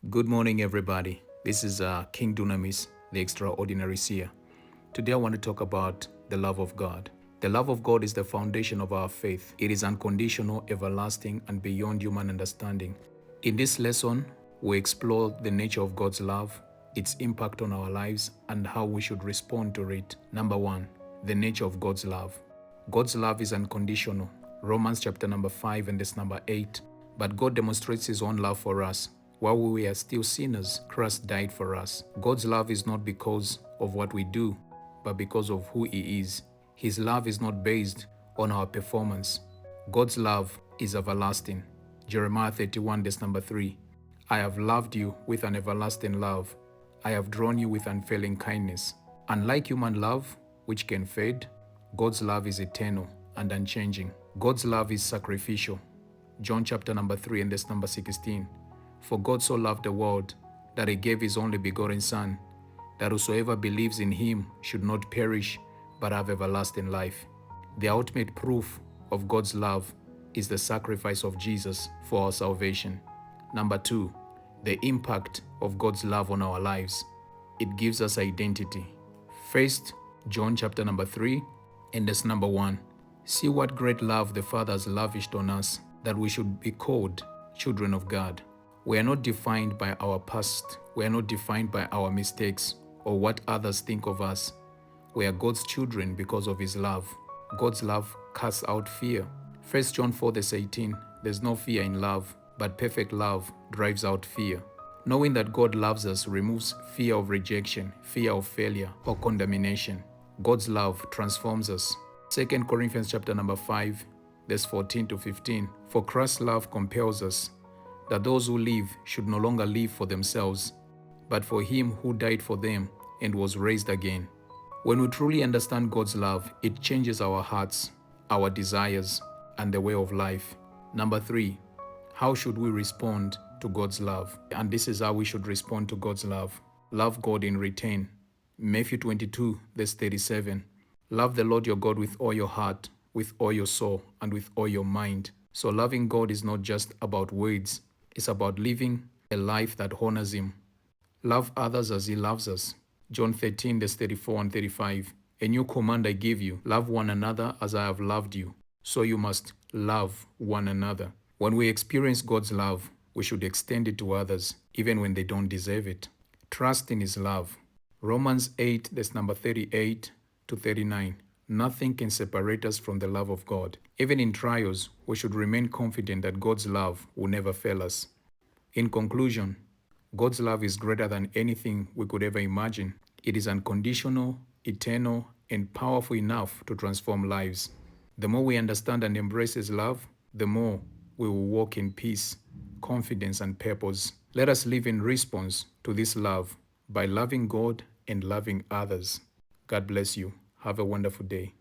Good morning, everybody. This is King Dunamis, the extraordinary seer. Today, I want to talk about the love of God. The love of God is the foundation of our faith. It is unconditional, everlasting, and beyond human understanding. In this lesson, we explore the nature of God's love, its impact on our lives, and how we should respond to it. Number one, the nature of God's love. God's love is unconditional. Romans chapter number 5 and verse number 8. But God demonstrates His own love for us. While we were still sinners, Christ died for us. God's love is not because of what we do, but because of who He is. His love is not based on our performance. God's love is everlasting. Jeremiah 31 verse number 3. I have loved you with an everlasting love. I have drawn you with unfailing kindness. Unlike human love, which can fade, God's love is eternal and unchanging. God's love is sacrificial. John chapter number 3 and verse number 16. For God so loved the world that He gave His only begotten Son, that whosoever believes in Him should not perish but have everlasting life. The ultimate proof of God's love is the sacrifice of Jesus for our salvation. Number two, the impact of God's love on our lives. It gives us identity. First, John chapter number 3 and verse number 1. See what great love the Father has lavished on us, that we should be called children of God. We are not defined by our past. We are not defined by our mistakes or what others think of us. We are God's children because of His love. God's love casts out fear. 1 John 4 verse 18, there's no fear in love, but perfect love drives out fear. Knowing that God loves us removes fear of rejection, fear of failure, or condemnation. God's love transforms us. 2 Corinthians chapter number 5, verse 14 to 15. For Christ's love compels us, that those who live should no longer live for themselves, but for Him who died for them and was raised again. When we truly understand God's love, it changes our hearts, our desires, and the way of life. Number three, how should we respond to God's love? And this is how we should respond to God's love. Love God in return. Matthew 22, verse 37. Love the Lord your God with all your heart, with all your soul, and with all your mind. So loving God is not just about words. It's about living a life that honors Him. Love others as He loves us. John 13, verse 34 and 35. A new command I give you, love one another as I have loved you. So you must love one another. When we experience God's love, we should extend it to others, even when they don't deserve it. Trust in His love. Romans 8, verse number 38 to 39. Nothing can separate us from the love of God. Even in trials, we should remain confident that God's love will never fail us. In conclusion, God's love is greater than anything we could ever imagine. It is unconditional, eternal, and powerful enough to transform lives. The more we understand and embrace His love, the more we will walk in peace, confidence, and purpose. Let us live in response to this love by loving God and loving others. God bless you. Have a wonderful day.